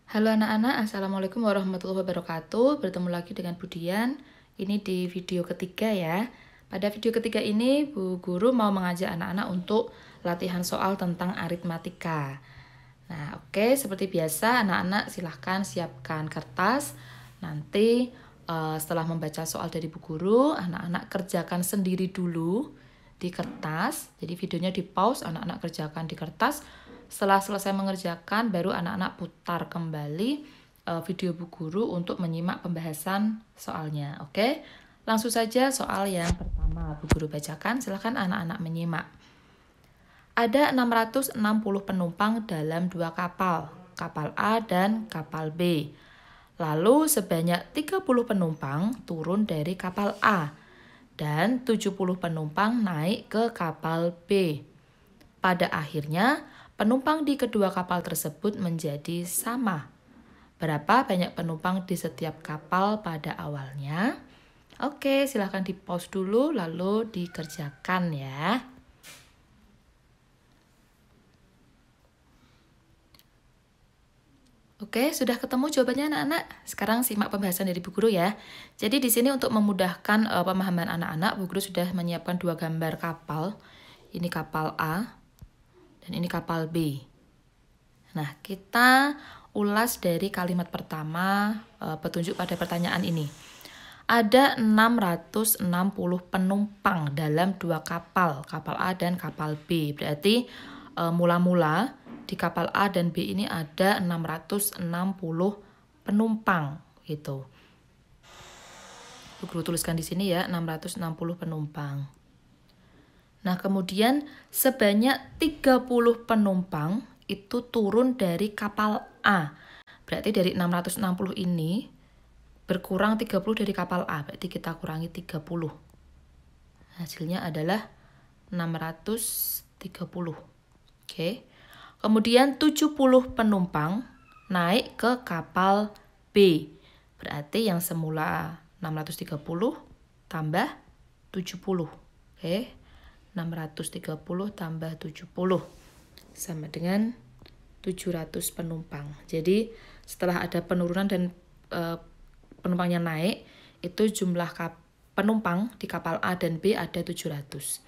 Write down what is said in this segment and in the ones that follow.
Halo anak-anak, Assalamualaikum warahmatullahi wabarakatuh. Bertemu lagi dengan Bu Dian. Ini di video ketiga ya. Pada video ketiga ini, Bu Guru mau mengajak anak-anak untuk latihan soal tentang aritmatika. Nah, oke, seperti biasa, anak-anak silahkan siapkan kertas. Nanti setelah membaca soal dari Bu Guru, anak-anak kerjakan sendiri dulu di kertas. Jadi videonya di pause, anak-anak kerjakan di kertas. Setelah selesai mengerjakan, baru anak-anak putar kembali video Bu Guru untuk menyimak pembahasan soalnya. Oke, langsung saja soal yang pertama Bu Guru bacakan. Silakan anak-anak menyimak. Ada 660 penumpang dalam dua kapal A dan kapal B. Lalu sebanyak 30 penumpang turun dari kapal A dan 70 penumpang naik ke kapal B. Pada akhirnya, penumpang di kedua kapal tersebut menjadi sama. Berapa banyak penumpang di setiap kapal pada awalnya? Oke, silahkan di pause dulu lalu dikerjakan ya. Oke, sudah ketemu jawabannya anak-anak? Sekarang simak pembahasan dari Bu Guru ya. Jadi di sini untuk memudahkan pemahaman anak-anak, Bu Guru sudah menyiapkan dua gambar kapal. Ini kapal A dan ini kapal B. Nah, kita ulas dari kalimat pertama petunjuk pada pertanyaan ini. Ada 660 penumpang dalam dua kapal A dan kapal B. Berarti mula-mula di kapal A dan B ini ada 660 penumpang gitu. Bu Guru tuliskan di sini ya, 660 penumpang. Nah, kemudian sebanyak 30 penumpang itu turun dari kapal A. Berarti dari 660 ini berkurang 30 dari kapal A. Berarti kita kurangi 30. Hasilnya adalah 630. Oke. Kemudian 70 penumpang naik ke kapal B. Berarti yang semula 630 tambah 70. Oke. 630 tambah 70 sama dengan 700 penumpang. Jadi setelah ada penurunan dan penumpangnya naik, itu jumlah penumpang di kapal A dan B ada 700.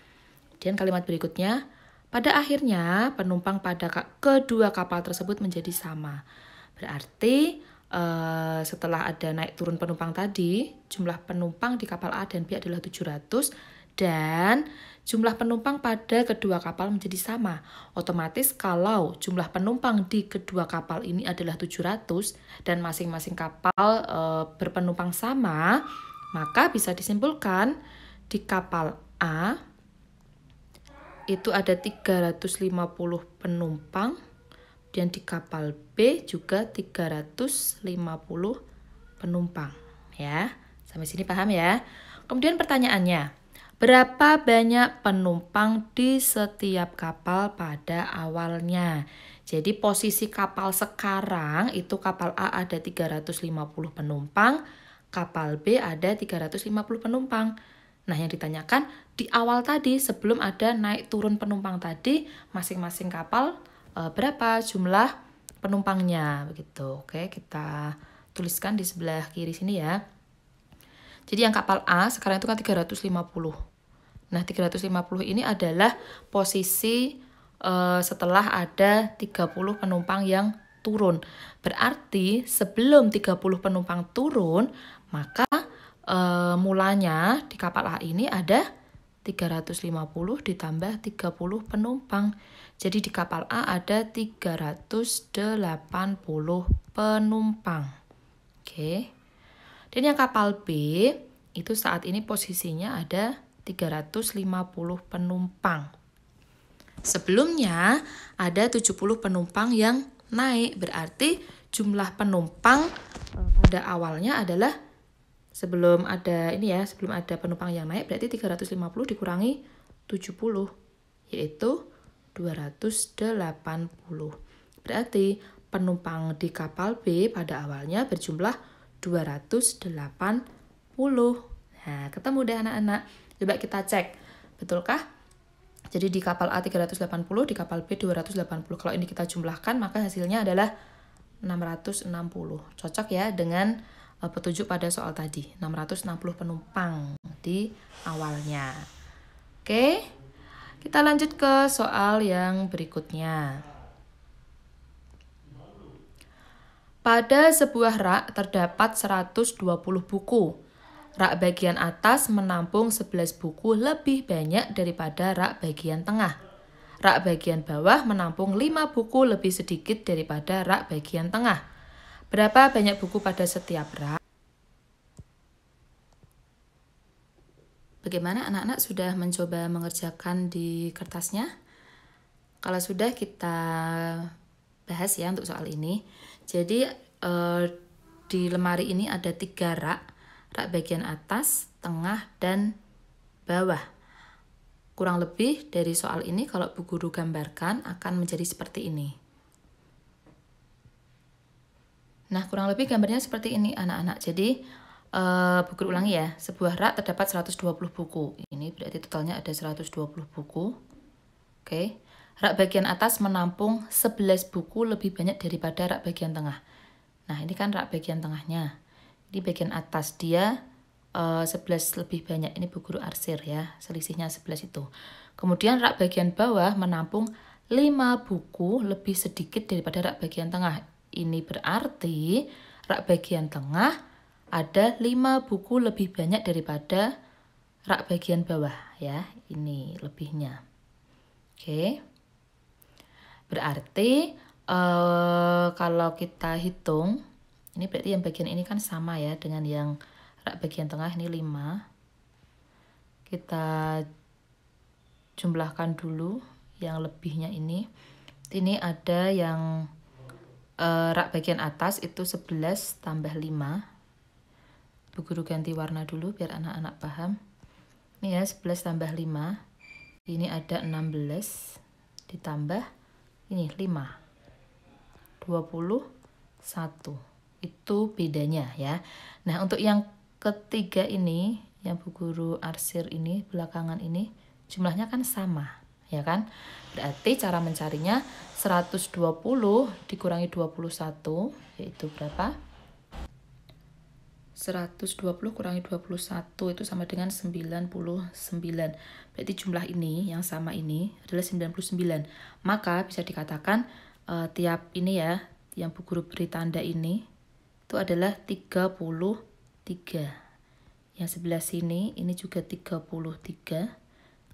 Kemudian kalimat berikutnya, pada akhirnya penumpang pada kedua kapal tersebut menjadi sama. Berarti setelah ada naik turun penumpang tadi, jumlah penumpang di kapal A dan B adalah 700 dan jumlah penumpang pada kedua kapal menjadi sama. Otomatis kalau jumlah penumpang di kedua kapal ini adalah 700 dan masing-masing kapal berpenumpang sama, maka bisa disimpulkan di kapal A itu ada 350 penumpang dan di kapal B juga 350 penumpang ya. Sampai sini paham ya? Kemudian pertanyaannya, berapa banyak penumpang di setiap kapal pada awalnya? Jadi posisi kapal sekarang itu kapal A ada 350 penumpang, kapal B ada 350 penumpang. Nah, yang ditanyakan di awal tadi sebelum ada naik turun penumpang tadi, masing-masing kapal berapa jumlah penumpangnya begitu. Oke, kita tuliskan di sebelah kiri sini ya. Jadi yang kapal A sekarang itu kan 350. Nah, 350 ini adalah posisi setelah ada 30 penumpang yang turun. Berarti sebelum 30 penumpang turun, maka mulanya di kapal A ini ada 350 ditambah 30 penumpang. Jadi di kapal A ada 380 penumpang. Oke. Dan yang kapal B itu saat ini posisinya ada 350 penumpang. Sebelumnya ada 70 penumpang yang naik. Berarti jumlah penumpang pada awalnya adalah sebelum ada penumpang yang naik berarti 350 dikurangi 70 yaitu 280. Berarti penumpang di kapal B pada awalnya berjumlah 280. Nah, ketemu deh anak-anak. Coba kita cek. Betulkah? Jadi di kapal A 380, di kapal B 280. Kalau ini kita jumlahkan maka hasilnya adalah 660. Cocok ya dengan petunjuk pada soal tadi. 660 penumpang di awalnya. Oke, kita lanjut ke soal yang berikutnya. Pada sebuah rak terdapat 120 buku. Rak bagian atas menampung 11 buku lebih banyak daripada rak bagian tengah. Rak bagian bawah menampung 5 buku lebih sedikit daripada rak bagian tengah. Berapa banyak buku pada setiap rak? Bagaimana anak-anak sudah mencoba mengerjakan di kertasnya? Kalau sudah, kita bahas ya untuk soal ini. Jadi di lemari ini ada 3 rak. Rak bagian atas, tengah, dan bawah. Kurang lebih dari soal ini kalau Bu Guru gambarkan akan menjadi seperti ini. Nah, kurang lebih gambarnya seperti ini anak-anak. Jadi Bu Guru ulangi ya. Sebuah rak terdapat 120 buku. Ini berarti totalnya ada 120 buku. Oke. Rak bagian atas menampung 11 buku lebih banyak daripada rak bagian tengah. Nah, ini kan rak bagian tengahnya. Di bagian atas dia 11 lebih banyak. Ini Bu Guru arsir ya, selisihnya 11 itu. Kemudian rak bagian bawah menampung 5 buku lebih sedikit daripada rak bagian tengah. Ini berarti rak bagian tengah ada 5 buku lebih banyak daripada rak bagian bawah ya. Ini lebihnya. Oke. Berarti kalau kita hitung, ini berarti yang bagian ini kan sama ya dengan yang rak bagian tengah, ini 5. Kita jumlahkan dulu yang lebihnya ini. Ini ada yang rak bagian atas itu 11 tambah 5. Bu Guru ganti warna dulu biar anak-anak paham. Ini ya 11 tambah 5. Ini ada 16 ditambah ini 5. 21. Itu bedanya ya. Nah, untuk yang ketiga ini, yang Bu Guru arsir ini, belakangan ini, jumlahnya kan sama, ya kan? Berarti cara mencarinya 120 dikurangi 21, yaitu berapa? 120 kurangi 21 itu sama dengan 99. Berarti jumlah ini, yang sama ini, adalah 99. Maka bisa dikatakan tiap ini ya, yang Bu Guru beri tanda ini, itu adalah 33. Yang sebelah sini, ini juga 33.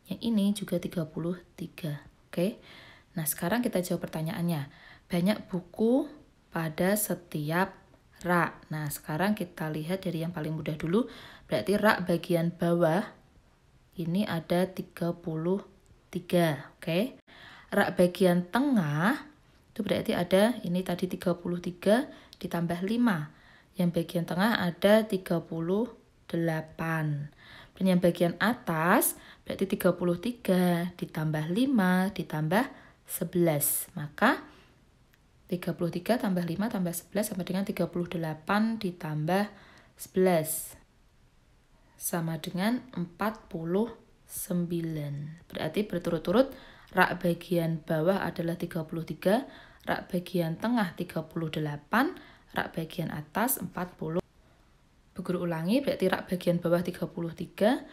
Yang ini juga 33. Oke. Nah, sekarang kita jawab pertanyaannya. Banyak buku pada setiap rak. Nah, sekarang kita lihat dari yang paling mudah dulu. Berarti rak bagian bawah ini ada 33. Oke. Rak bagian tengah itu berarti ada ini tadi 33 ditambah 5. Yang bagian tengah ada 38. Dan yang bagian atas berarti 33 ditambah 5 ditambah 11. Maka 33 tambah 5 tambah 11 sama dengan 38 ditambah 11. Sama dengan 49. Berarti berturut-turut rak bagian bawah adalah 33, rak bagian tengah 38, rak bagian atas 40. Bu Guru ulangi, berarti rak bagian bawah 33,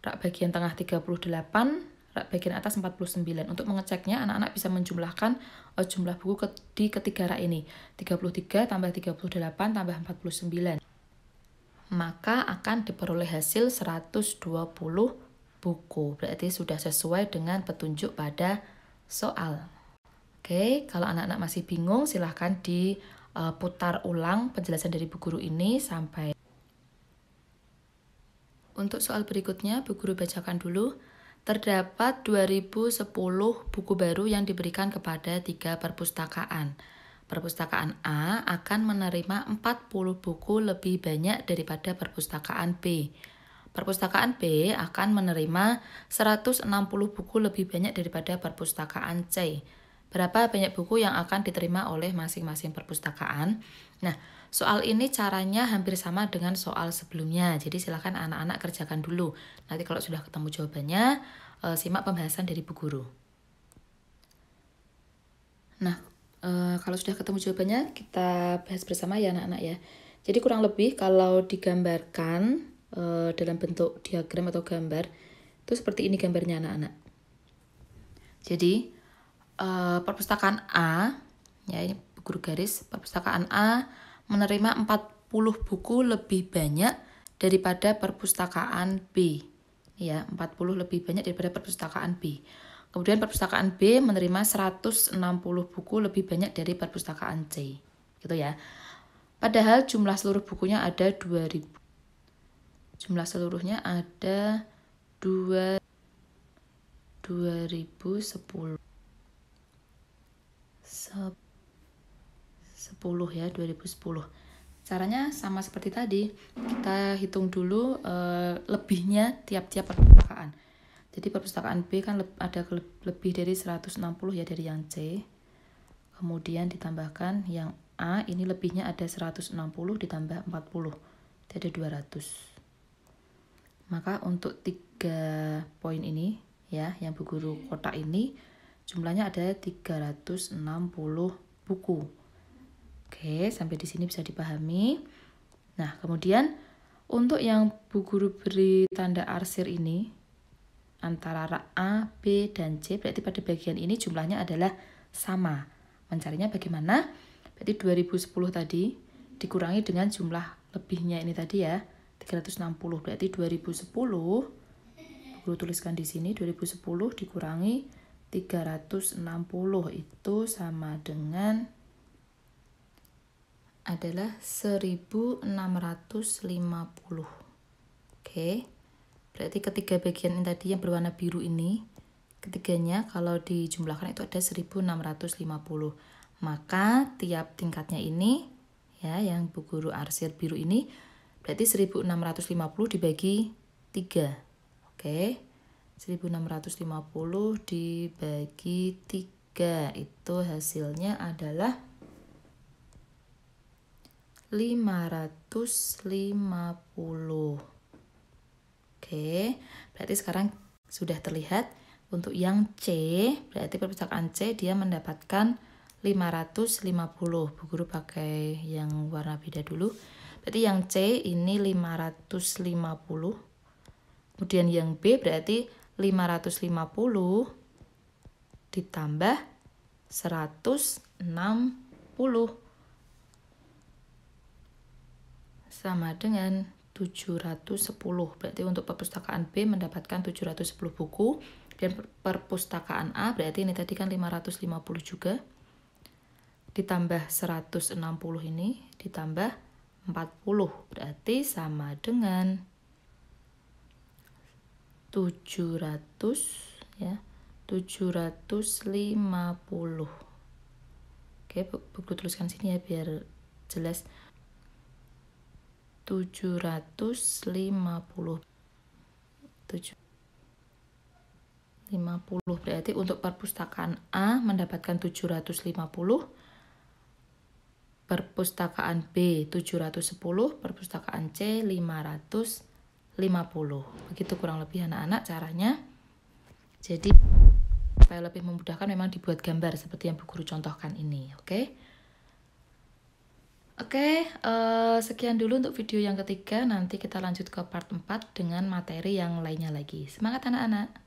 rak bagian tengah 38, rak bagian atas 49. Untuk mengeceknya, anak-anak bisa menjumlahkan jumlah buku di ketiga rak ini. 33 tambah 38 tambah 49. Maka akan diperoleh hasil 120 buku. Berarti sudah sesuai dengan petunjuk pada soal. Oke, kalau anak-anak masih bingung, silahkan diputar ulang penjelasan dari Bu Guru ini sampai. Untuk soal berikutnya, Bu Guru bacakan dulu. Terdapat 2010 buku baru yang diberikan kepada 3 perpustakaan. Perpustakaan A akan menerima 40 buku lebih banyak daripada perpustakaan B. Perpustakaan B akan menerima 160 buku lebih banyak daripada perpustakaan C. Berapa banyak buku yang akan diterima oleh masing-masing perpustakaan? Nah, soal ini caranya hampir sama dengan soal sebelumnya. Jadi silakan anak-anak kerjakan dulu. Nanti kalau sudah ketemu jawabannya, simak pembahasan dari Bu Guru. Nah, Kalau sudah ketemu jawabannya, kita bahas bersama ya anak-anak ya. Jadi kurang lebih kalau digambarkan dalam bentuk diagram atau gambar, itu seperti ini gambarnya anak-anak. Jadi perpustakaan A, ya ini guru garis, perpustakaan A menerima 40 buku lebih banyak daripada perpustakaan B. Ya, 40 lebih banyak daripada perpustakaan B. Kemudian perpustakaan B menerima 160 buku lebih banyak dari perpustakaan C. Gitu ya. Padahal jumlah seluruh bukunya ada 2000. Jumlah seluruhnya ada 2010. 10 ya, 2010. Caranya sama seperti tadi. Kita hitung dulu lebihnya tiap-tiap perpustakaan. Jadi perpustakaan B kan ada lebih dari 160 ya dari yang C. Kemudian ditambahkan yang A, ini lebihnya ada 160 ditambah 40. Itu ada 200. Maka untuk 3 poin ini ya, yang bu guru kotak ini jumlahnya ada 360 buku. Oke, sampai di sini bisa dipahami. Nah, kemudian untuk yang bu guru beri tanda arsir ini antara A, B, dan C, berarti pada bagian ini jumlahnya adalah sama. Mencarinya bagaimana? Berarti 2010 tadi dikurangi dengan jumlah lebihnya ini tadi ya, 360. Berarti 2010, guru tuliskan di sini 2010 dikurangi 360 itu sama dengan adalah 1650. Oke. Berarti ketiga bagian ini tadi yang berwarna biru ini, ketiganya kalau dijumlahkan itu ada 1650. Maka tiap tingkatnya ini ya, yang bu guru arsir biru ini berarti 1650 dibagi 3. Oke. 1650 dibagi 3 itu hasilnya adalah 550. Oke, berarti sekarang sudah terlihat untuk yang C, berarti perpustakaan C dia mendapatkan 550. Bu guru pakai yang warna beda dulu. Berarti yang C ini 550. Kemudian yang B berarti 550 ditambah 160 sama dengan 710. Berarti untuk perpustakaan B mendapatkan 710 buku dan perpustakaan A berarti ini tadi kan 550 juga ditambah 160 ini ditambah 40 berarti sama dengan 700 ya, 750. Oke, buku tuliskan sini ya biar jelas. 750 berarti untuk perpustakaan A mendapatkan 750, perpustakaan B 710, perpustakaan C 550. Begitu kurang lebih anak-anak caranya. Jadi supaya lebih memudahkan memang dibuat gambar seperti yang bu guru contohkan ini. Oke, sekian dulu untuk video yang ketiga. Nanti kita lanjut ke part 4 dengan materi yang lainnya lagi. Semangat anak-anak!